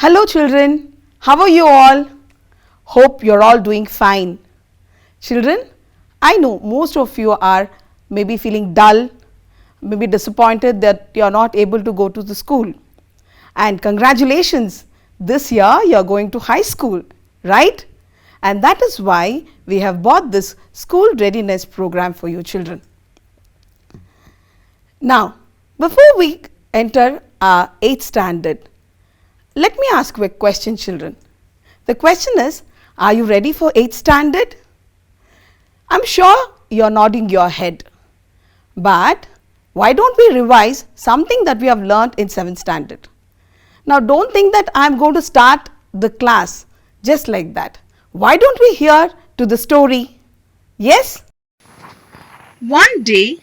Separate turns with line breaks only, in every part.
Hello children, how are you all? Hope you're all doing fine. Children, I know most of you are maybe feeling dull, maybe disappointed that you're not able to go to the school. And congratulations, this year you're going to high school, right? And that is why we have bought this school readiness program for you children. Now, before we enter our 8th standard, let me ask you a question children. The question is, are you ready for 8th standard? I'm sure you're nodding your head. But why don't we revise something that we have learnt in 7th standard? Now don't think that I'm going to start the class just like that. Why don't we hear to the story? Yes?
One day,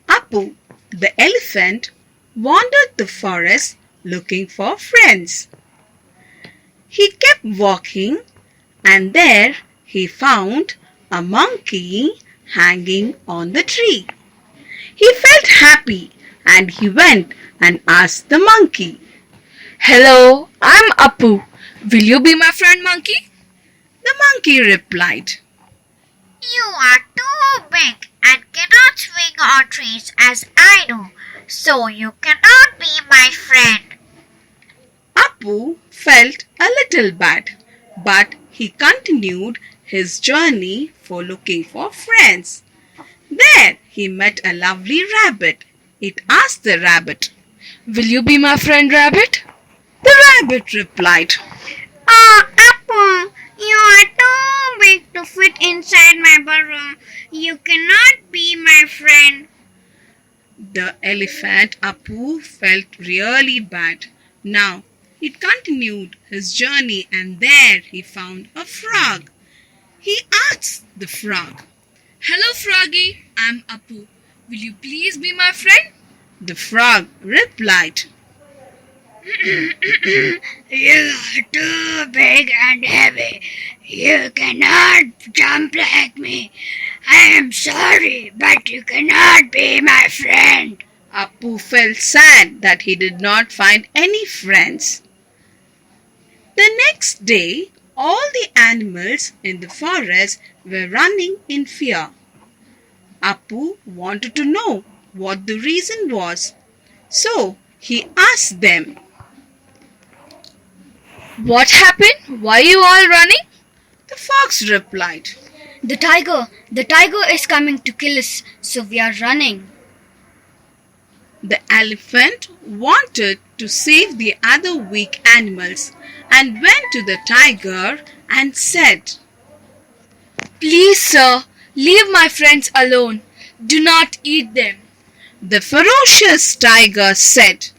Apu, the elephant, wandered the forest looking for friends. He kept walking and there he found a monkey hanging on the tree. He felt happy and he went and asked the monkey.
Hello, I'm Apu. Will you be my friend, monkey?
The monkey replied,
You are too big and cannot swing on trees as I do, so you cannot be my friend.
Apu felt a little bad, but he continued his journey for looking for friends. There he met a lovely rabbit. It asked the rabbit.
Will you be my friend, rabbit?
The rabbit replied,
Oh, Apple, you are too big to fit inside my burrow. You cannot be my friend.
The elephant Apu felt really bad. Now he continued his journey and there he found a frog. He asked the frog.
Hello, froggy. I'm Apu. Will you please be my friend?
The frog replied,
You are too big and heavy. You cannot jump like me. I am sorry, but you cannot be my friend.
Apu felt sad that he did not find any friends. The next day, all the animals in the forest were running in fear. Apu wanted to know what the reason was, so he asked them.
What happened? Why are you all running?
The fox replied,
The tiger is coming to kill us, so we are running.
The elephant wanted to save the other weak animals and went to the tiger and said,
Please, sir, leave my friends alone. Do not eat them.
The ferocious tiger said,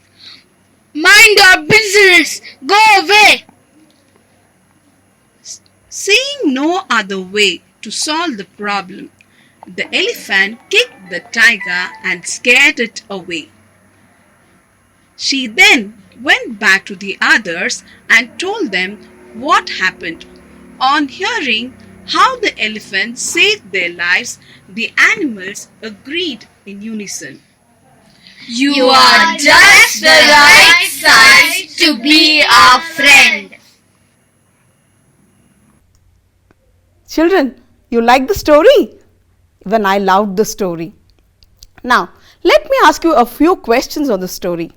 Mind your business. Go away.
Seeing no other way to solve the problem, the elephant kicked the tiger and scared it away. She then went back to the others and told them what happened. On hearing how the elephant saved their lives, the animals agreed in unison.
You
are just the right size to be our friend.
Children, you like the story? Even I loved the story. Now, let me ask you a few questions on the story.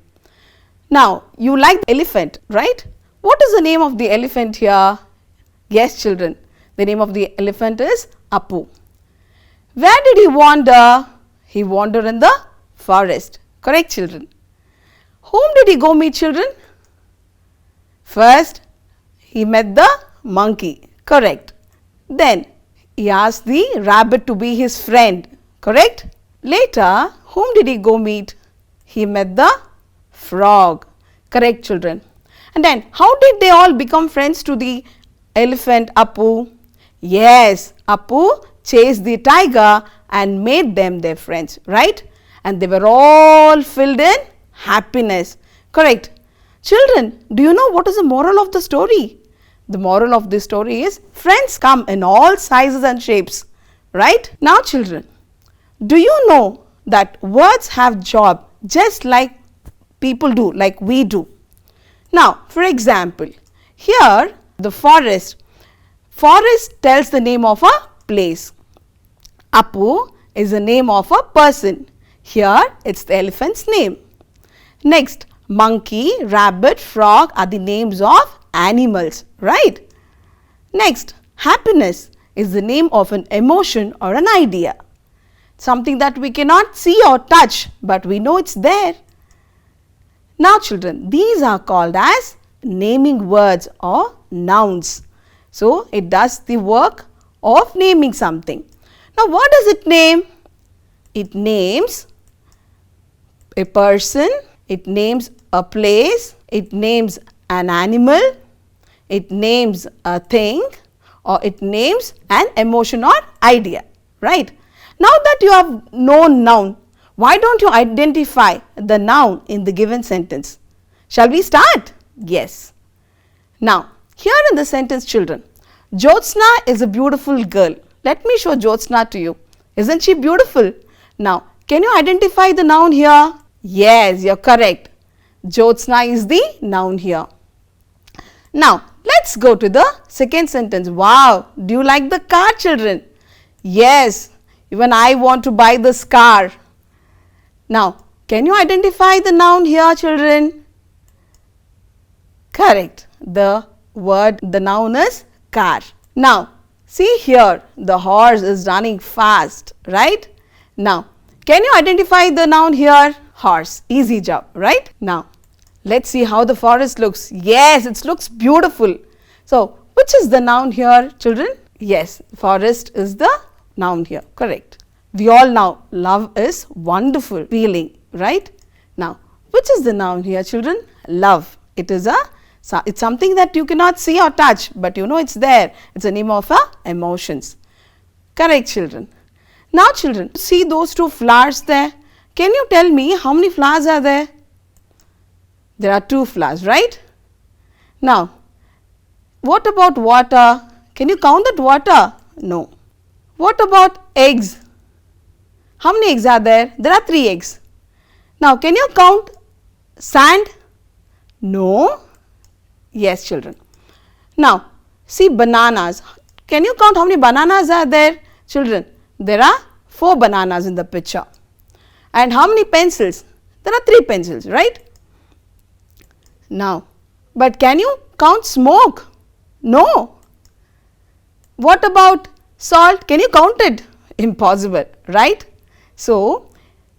Now, you like the elephant, right? What is the name of the elephant here? Yes, children. The name of the elephant is Apu. Where did he wander? He wandered in the forest. Correct, children. Whom did he go meet, children? First, he met the monkey. Correct. Then, he asked the rabbit to be his friend. Correct. Later, whom did he go meet? He met the frog. Correct, children. And then, how did they all become friends to the elephant Apu? Yes, Apu chased the tiger and made them their friends, right? And they were all filled in happiness. Correct. Children, do you know what is the moral of the story? The moral of this story is friends come in all sizes and shapes, right? Now, children, do you know that words have job just like people do, like we do? Now, for example, here the forest. Forest tells the name of a place. Appu is the name of a person. Here it's the elephant's name. Next, monkey, rabbit, frog are the names of animals, right? Next, happiness is the name of an emotion or an idea. Something that we cannot see or touch, but we know it's there. Now children, these are called as naming words or nouns. So, it does the work of naming something. Now, what does it name? It names a person, it names a place, it names an animal, it names a thing, or it names an emotion or idea, right? Now that you have known noun, why don't you identify the noun in the given sentence? Shall we start? Yes. Now, here in the sentence children, Jyotsna is a beautiful girl. Let me show Jyotsna to you. Isn't she beautiful? Now, can you identify the noun here? Yes, you are correct. Jyotsna is the noun here. Now, let's go to the second sentence. Wow, do you like the car children? Yes, even I want to buy this car. Now, can you identify the noun here children? Correct. The noun is car. Now, see here the horse is running fast, right? Now, can you identify the noun here? Horse. Easy job, right? Now, let's see how the forest looks. Yes, it looks beautiful. So, which is the noun here children? Yes, forest is the noun here. Correct. We all know love is wonderful feeling, right? Now, which is the noun here children? Love. It's something that you cannot see or touch, but you know it's there. It's a name of emotions. Correct children. Now children, see those two flowers there. Can you tell me how many flowers are there? There are 2 flowers, right? Now, what about water? Can you count that water? No. What about eggs? How many eggs are there? There are 3 eggs. Now, can you count sand? No. Yes, children. Now, see bananas. Can you count how many bananas are there? Children, there are 4 bananas in the picture. And how many pencils? There are 3 pencils, right? Now, but can you count smoke? No. What about salt? Can you count it? Impossible, right? So,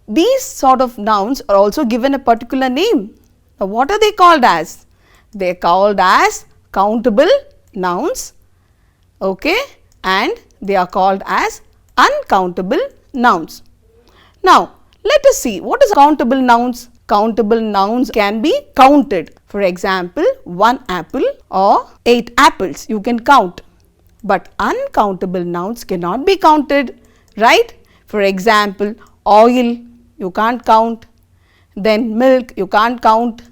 these sort of nouns are also given a particular name. Now, what are they called as? They are called as countable nouns, okay, and they are called as uncountable nouns. Now, let us see what is countable nouns. Countable nouns can be counted. For example, 1 apple or 8 apples you can count. But uncountable nouns cannot be counted, right? For example, oil you can't count, then milk you can't count,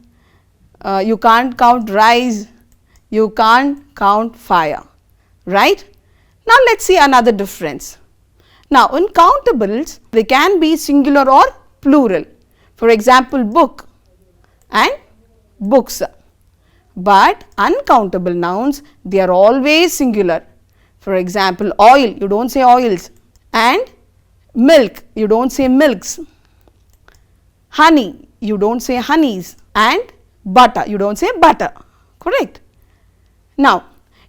you can't count rice, you can't count fire, right? Now, let us see another difference. Now, in countables, they can be singular or plural. For example, book and books. But uncountable nouns, they are always singular. For example, oil, you don't say oils, and milk, you don't say milks. Honey, you don't say honeys, and butter, you don't say butter, correct? Now,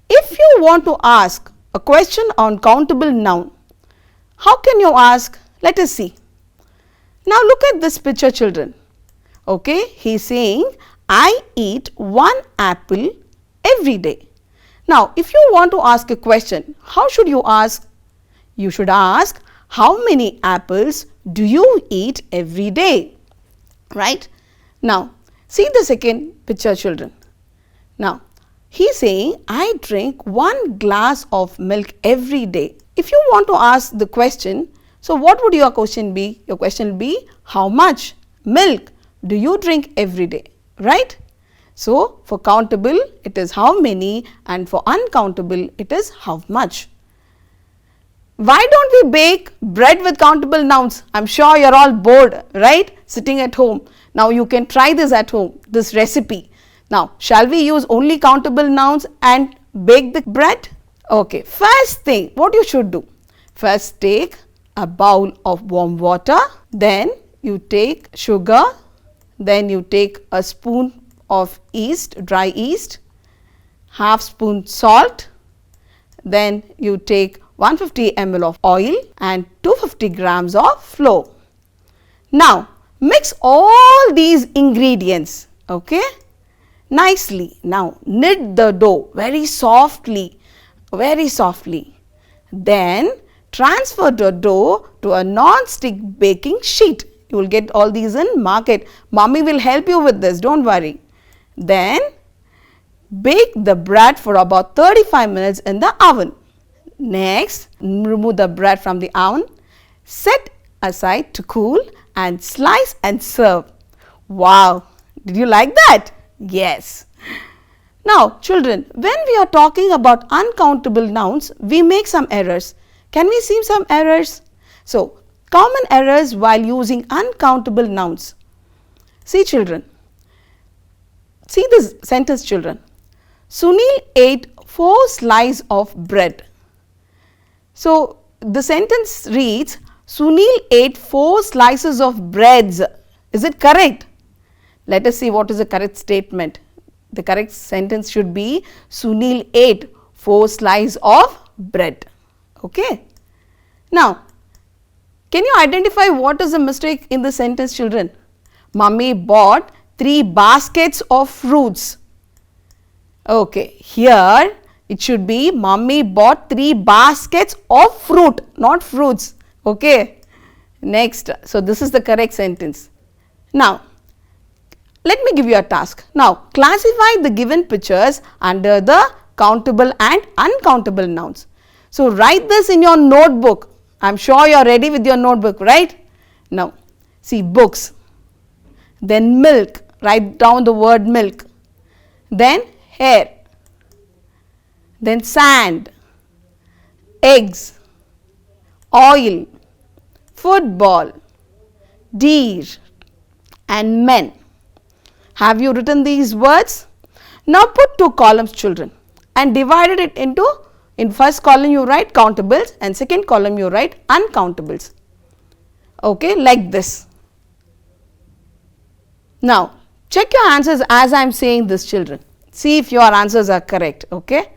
if you want to ask a question on countable noun, how can you ask? Let us see. Now, look at this picture children, okay, he is saying I eat 1 apple every day. Now, if you want to ask a question, how should you ask? You should ask how many apples do you eat every day, right? Now, see the second picture children. Now, he is saying I drink 1 glass of milk every day. If you want to ask the question, so what would your question be? Your question will be how much milk do you drink every day, right? So, for countable it is how many, and for uncountable it is how much. Why don't we bake bread with countable nouns? I am sure you are all bored, right, sitting at home. Now, you can try this at home, this recipe. Now, shall we use only countable nouns and bake the bread? Okay, first thing, what you should do? First take a bowl of warm water, then you take sugar, then you take a spoon of yeast, dry yeast, half spoon salt, then you take 150 ml of oil and 250 grams of flour. Now, mix all these ingredients, okay, nicely. Now, knead the dough very softly, very softly. Then, transfer the dough to a non-stick baking sheet. You will get all these in market. Mommy will help you with this, don't worry. Then, bake the bread for about 35 minutes in the oven. Next, remove the bread from the oven, set aside to cool and slice and serve. Wow! Did you like that? Yes. Now, children, when we are talking about uncountable nouns, we make some errors. Can we see some errors? So, common errors while using uncountable nouns. See, children. See this sentence, children. Sunil ate 4 slices of bread. So, the sentence reads, Sunil ate 4 slices of breads. Is it correct? Let us see what is the correct statement. The correct sentence should be, Sunil ate 4 slices of bread. Okay. Now, can you identify what is the mistake in the sentence, children? Mummy bought 3 baskets of fruits. Okay, here it should be Mummy bought 3 baskets of fruit, not fruits. Okay. Next, so this is the correct sentence. Now, let me give you a task. Now, classify the given pictures under the countable and uncountable nouns. So, write this in your notebook. I am sure you are ready with your notebook, right? Now, see books, then milk, write down the word milk, then hair, then sand, eggs, oil, football, deer and men. Have you written these words? Now put 2 columns, children, and divided it into, in first column you write countables and second column you write uncountables. Okay, like this. Now, check your answers as I am saying this, children. See if your answers are correct. Okay.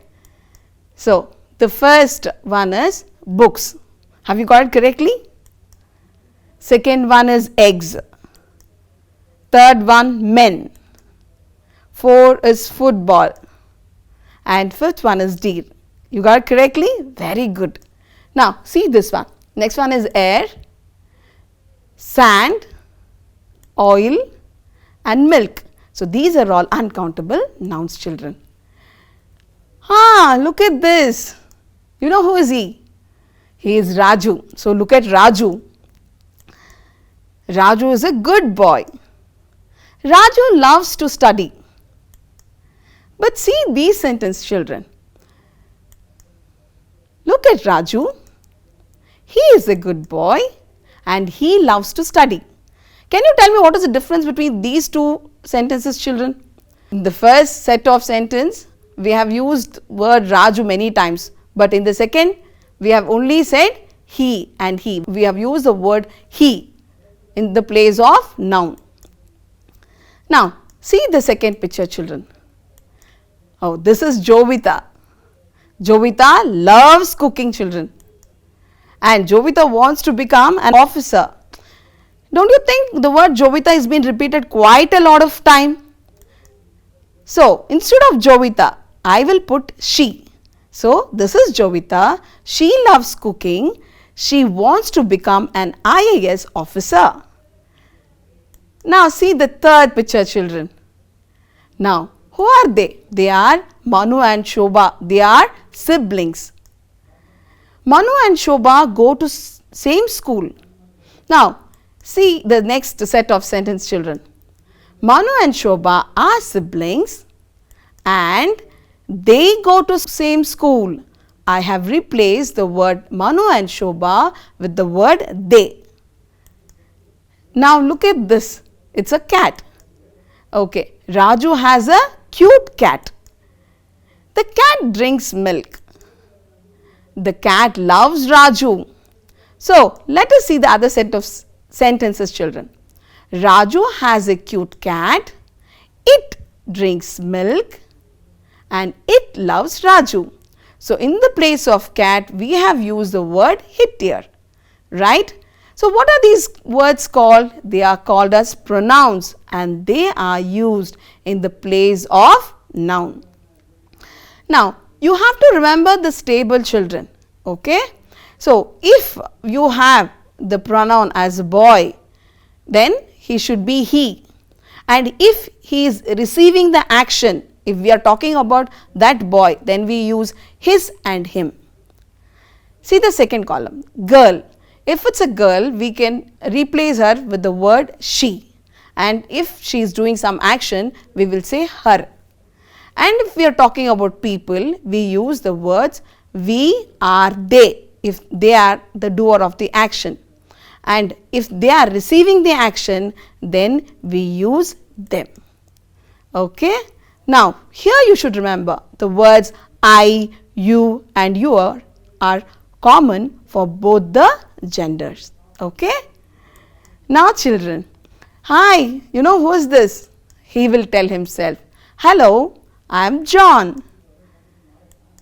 So, the first one is books. Have you got it correctly? Second one is eggs. Third one men. 4 is football. And fifth one is deer. You got it correctly? Very good. Now, see this one. Next one is air, sand, oil and milk. So, these are all uncountable nouns, children. Look at this. You know who is he? He is Raju. So, look at Raju. Raju is a good boy. Raju loves to study. But see these sentences, children. Look at Raju. He is a good boy and he loves to study. Can you tell me what is the difference between these 2 sentences, children? In the first set of sentence, we have used word Raju many times, but in the second, we have only said he and he. We have used the word he in the place of noun. Now, see the second picture, children. Oh, this is Jovita. Jovita loves cooking, children, and Jovita wants to become an officer. Don't you think the word Jovita has been repeated quite a lot of time? So, instead of Jovita, I will put she. So, this is Jovita. She loves cooking. She wants to become an IAS officer. Now, see the third picture, children. Now, who are they? They are Manu and Shobha. They are siblings. Manu and Shobha go to same school. Now, see the next set of sentence, children. Manu and Shobha are siblings and they go to same school. I have replaced the word Manu and Shobha with the word they. Now, look at this. It's a cat. Okay. Raju has a cute cat. The cat drinks milk. The cat loves Raju. So, let us see the other set of sentences, children. Raju has a cute cat. It drinks milk and it loves Raju. So, in the place of cat, we have used the word it here, right? So, what are these words called? They are called as pronouns and they are used in the place of noun. Now, you have to remember the stable, children, okay? So, if you have the pronoun as a boy, then he should be he, and if he is receiving the action, if we are talking about that boy, then we use his and him. See the second column, girl. If it's a girl, we can replace her with the word she, and if she is doing some action, we will say her. And if we are talking about people, we use the words we, are, they, if they are the doer of the action. And if they are receiving the action, then we use them. Okay? Now, here you should remember the words I, you and your are common for both the genders. Okay? Now, children, hi, you know who is this? He will tell himself, hello, I am John.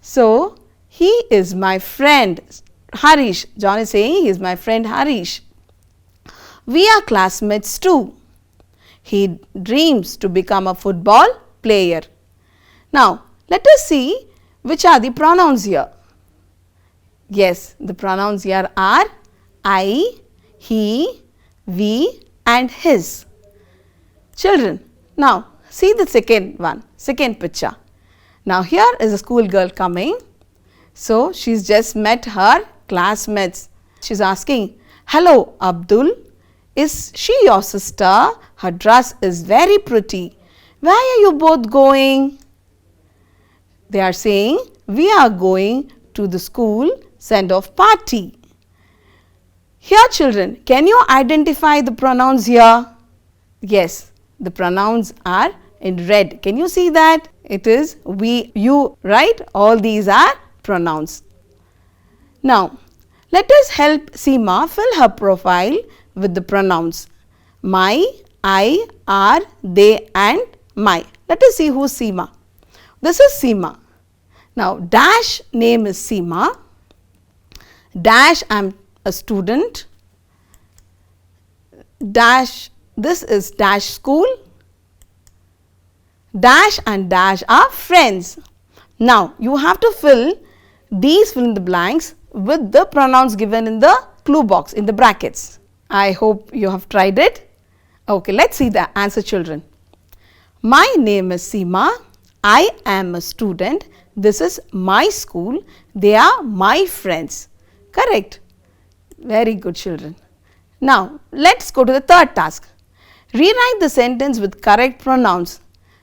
So, he is my friend Harish. John is saying he is my friend Harish. We are classmates too. He dreams to become a football player. Now, let us see which are the pronouns here. Yes, the pronouns here are I, he, we and his. Children, now see the second picture. Now, here is a school girl coming. So, she has just met her classmates. She is asking, hello Abdul, is she your sister? Her dress is very pretty. Where are you both going? They are saying, we are going to the school send-off party. Here, children, can you identify the pronouns here? Yes, the pronouns are in red. Can you see that? It is we, you, right? All these are pronouns. Now, let us help Seema fill her profile with the pronouns my, I, our, they and my. Let us see who is Seema. This is Seema. Now, dash name is Seema. Dash I am a student. Dash this is dash school. Dash and dash are friends. Now, you have to fill in the blanks with the pronouns given in the clue box in the brackets. I hope you have tried it. Okay, let's see the answer, children. My name is Seema. I am a student. This is my school. They are my friends. Correct. Very good, children. Now, let's go to the third task. Rewrite the sentence with correct pronouns.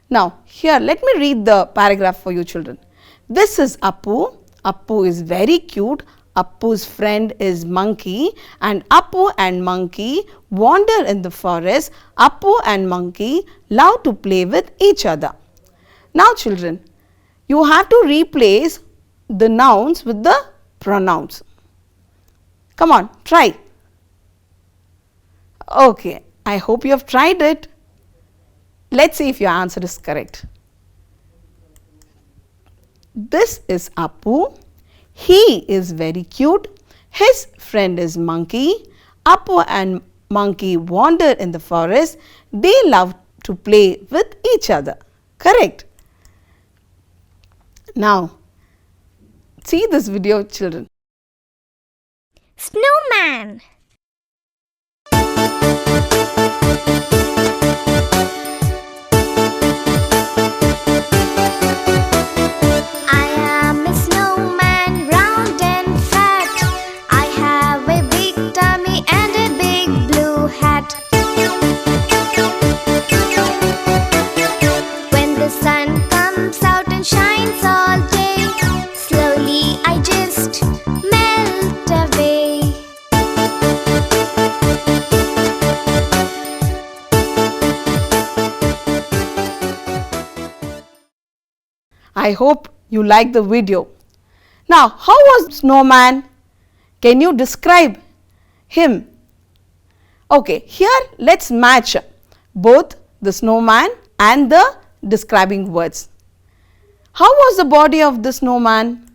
Now, here let me read the paragraph for you, children. This is Appu. Appu is very cute. Appu's friend is Monkey, and Appu and Monkey wander in the forest. Appu and Monkey love to play with each other. Now, children, you have to replace the nouns with the pronouns. Come on, try. Okay, I hope you have tried it. Let's see if your answer is correct. This is Appu. He is very cute. His friend is Monkey. Appu and Monkey wander in the forest. They love to play with each other. Correct. Now, see this video, children.
Snowman. I am a snowman, round and fat. I have a big tummy and a big blue hat. When the sun comes out and shines all day, slowly I just melt away.
I hope you like the video. Now, how was snowman? Can you describe him? Okay, here let's match both the snowman and the describing words. How was the body of the snowman?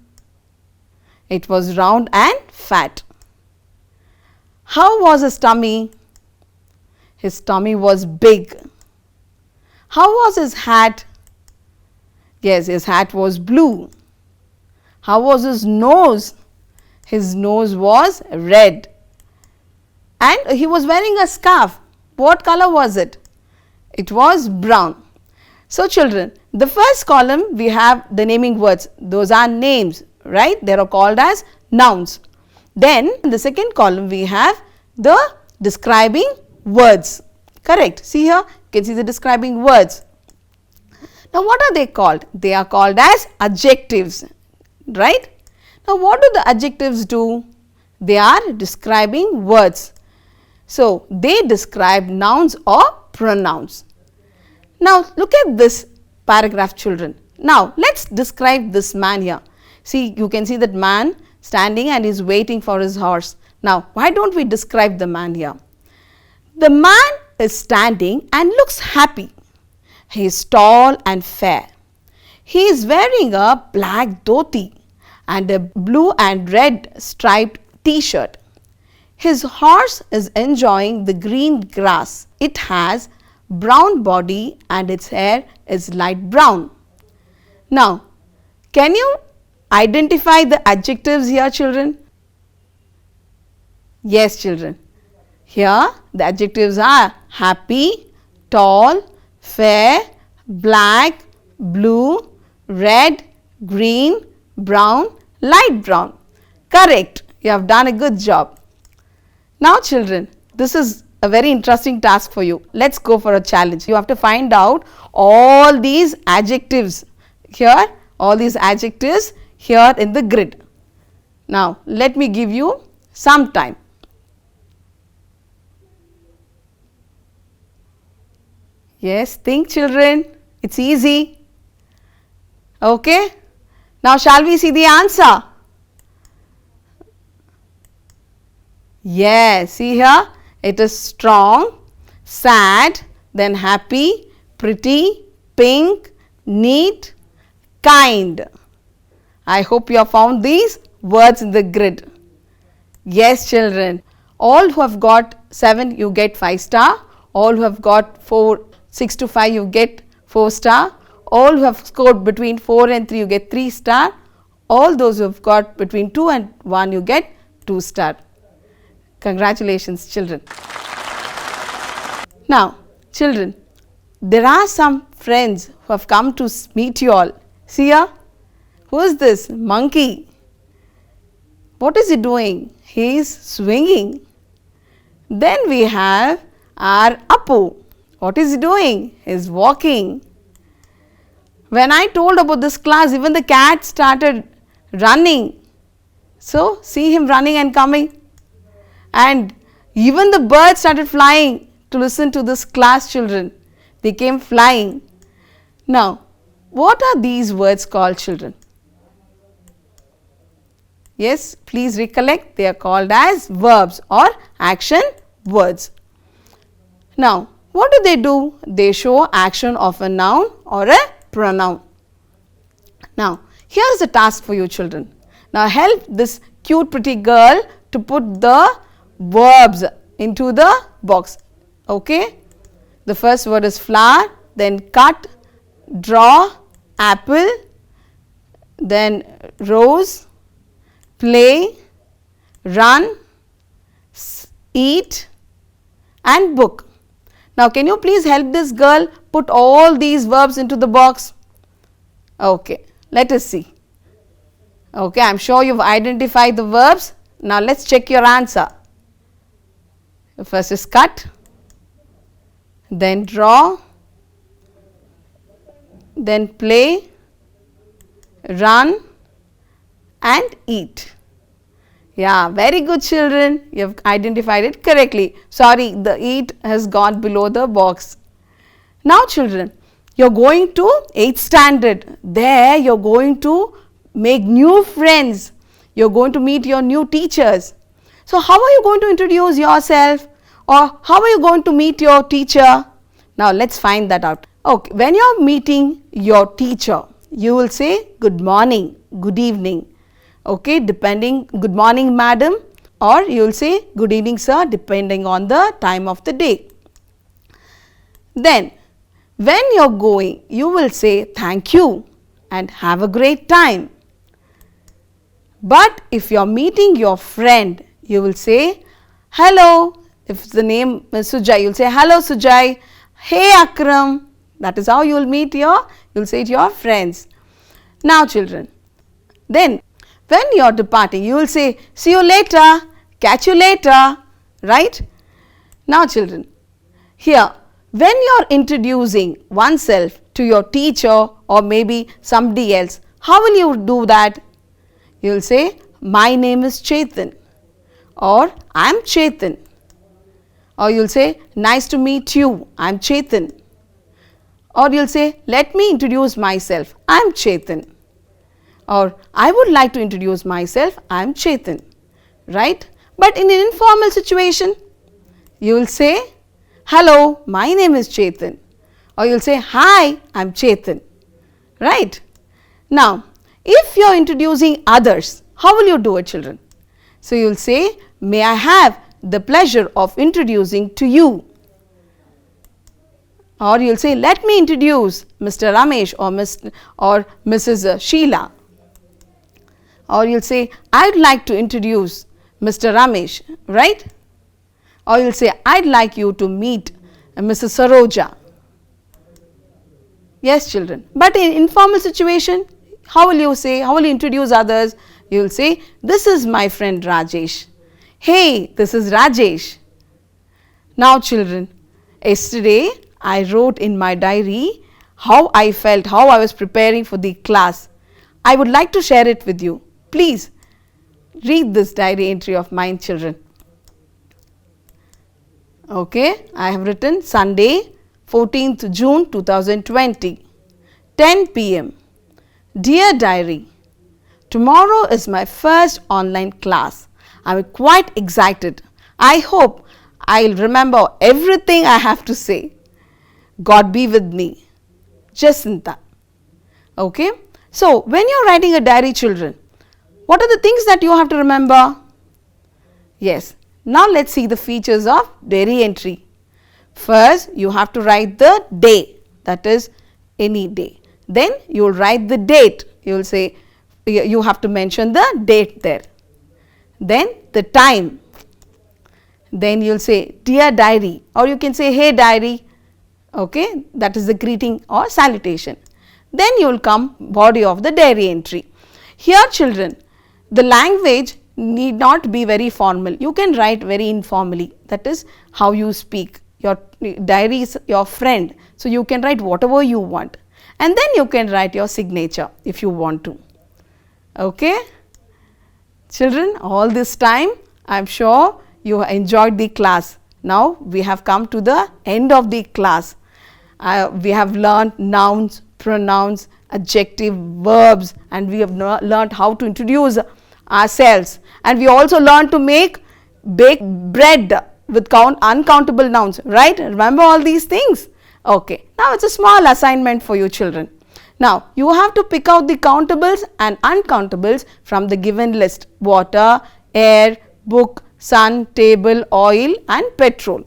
It was round and fat. How was his tummy? His tummy was big. How was his hat? Yes, his hat was blue. How was his nose? His nose was red. And he was wearing a scarf. What color was it? It was brown. So children, the first column we have the naming words. Those are names, right? They are called as nouns. Then in the second column we have the describing words. Correct. See here, you can see the describing words. Now what are they called? They are called as adjectives, right? Now what do the adjectives do? They are describing words. So they describe nouns or pronouns. Now look at this paragraph, children. Now let's describe this man here. See, you can see that man standing and is waiting for his horse. Now why don't we describe the man here? The man is standing and looks happy. He is tall and fair. He is wearing a black dhoti and a blue and red striped t-shirt. His horse is enjoying the green grass. It has brown body and its hair is light brown. Now, can you identify the adjectives here, children? Yes, children. Here the adjectives are happy, tall, fair, black, blue, red, green, brown, light brown. Correct. You have done a good job. Now children, this is a very interesting task for you. Let's go for a challenge. You have to find out all these adjectives here, all these adjectives here in the grid. Now let me give you some time. Yes, think children, it's easy. Okay. Now shall we see the answer? Yes, see here, it is strong, sad, then happy, pretty, pink, neat, kind. I hope you have found these words in the grid. Yes, children, all who have got 7 you get 5 star, all who have got 6 to 5 you get 4 star, all who have scored between 4 and 3 you get 3 star, all those who have got between 2 and 1 you get 2 star. Congratulations, children. Now children, there are some friends who have come to meet you all. See here, who is this? Monkey. What is he doing? He is swinging. Then we have our Appu. What is he doing? He is walking. When I told about this class, even the cat started running. So see him running and coming. And even the birds started flying to listen to this class, children. They came flying. Now, what are these words called, children? Yes, please recollect, they are called as verbs or action words. Now, what do? They show action of a noun or a pronoun. Now, here is a task for you, children. Now, help this cute pretty girl to put the verbs into the box. Okay. The first word is flower, then cut, draw, apple, then rose, play, run, eat and book. Now can you please help this girl put all these verbs into the box? Okay, let us see. Okay, I am sure you have identified the verbs. Now let us check your answer. The first is cut, then draw, then play, run and eat. Yeah, very good children, you have identified it correctly. Sorry, the eat has gone below the box. Now children, You're going to 8th standard. There you're going to make new friends. You're going to meet your new teachers. So how are you going to introduce yourself, or how are you going to meet your teacher? Now let's find that out. Okay, when you're meeting your teacher, you will say good morning, good evening. Okay, depending, good morning madam, or you will say good evening sir, depending on the time of the day. Then when you're going, you will say thank you and have a great time. But if you're meeting your friend, you will say hello. If the name is Sujai, you'll say hello Sujai. Hey Akram. That is how you'll say to your friends. Now children, then when you're departing, you will say see you later, catch you later, right? Now children, here when you're introducing oneself to your teacher or maybe somebody else, how will you do that? You will say my name is Chetan, or I am Chetan, or you will say nice to meet you, I am Chetan, or you will say let me introduce myself, I am Chetan, or I would like to introduce myself, I am Chetan, right? But in an informal situation, you will say hello, my name is Chetan, or you will say hi, I am Chetan, right? Now if you are introducing others, how will you do it children? So you will say may I have the pleasure of introducing to you, or you will say let me introduce Mr. Ramesh or Mrs. Sheila, or you will say I would like to introduce Mr. Ramesh, right? Or you will say I would like you to meet Mrs. Saroja. Yes children, but in informal situation, how will you say, how will you introduce others? You will say this is my friend Rajesh. Hey, this is Rajesh. Now children, yesterday I wrote in my diary how I felt, how I was preparing for the class. I would like to share it with you. Please read this diary entry of mine children. Okay, I have written Sunday 14th June 2020, 10 p.m. Dear diary, tomorrow is my first online class. I am quite excited. I hope I will remember everything I have to say. God be with me. Jacinta. Okay. So, when you are writing a diary children, what are the things that you have to remember? Yes. Now, let us see the features of diary entry. First, you have to write the day, that is any day. Then you will write the date, you will say, you have to mention the date there. Then the time, then you will say dear diary, or you can say hey diary, okay, that is the greeting or salutation. Then you will come body of the diary entry. Here children, the language need not be very formal, you can write very informally, that is how you speak. Your diary is your friend, so you can write whatever you want, and then you can write your signature if you want to. Okay. Children, all this time I am sure you enjoyed the class. Now we have come to the end of the class. We have learned nouns, pronouns, adjective, verbs, and we have learned how to introduce ourselves, and we also learned to bake bread with uncountable nouns, right? Remember all these things? Okay. Now it's a small assignment for you children. Now you have to pick out the countables and uncountables from the given list: water, air, book, sun, table, oil and petrol.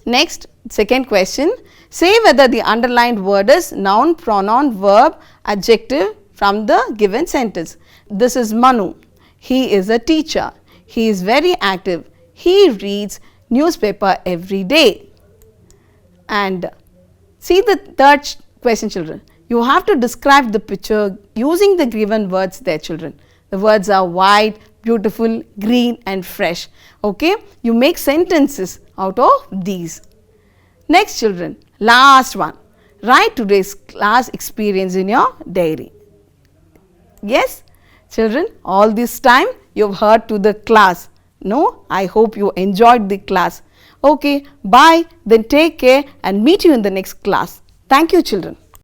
Next, second question, say whether the underlined word is noun, pronoun, verb, adjective from the given sentence. This is Manu. He is a teacher. He is very active. He reads newspaper every day. And see the third question children. You have to describe the picture using the given words there children. The words are white, beautiful, green and fresh. Okay. You make sentences out of these. Next children, last one. Write today's class experience in your diary. Yes children, all this time you have heard to the class. No, I hope you enjoyed the class. Okay, bye, then take care and meet you in the next class. Thank you, children.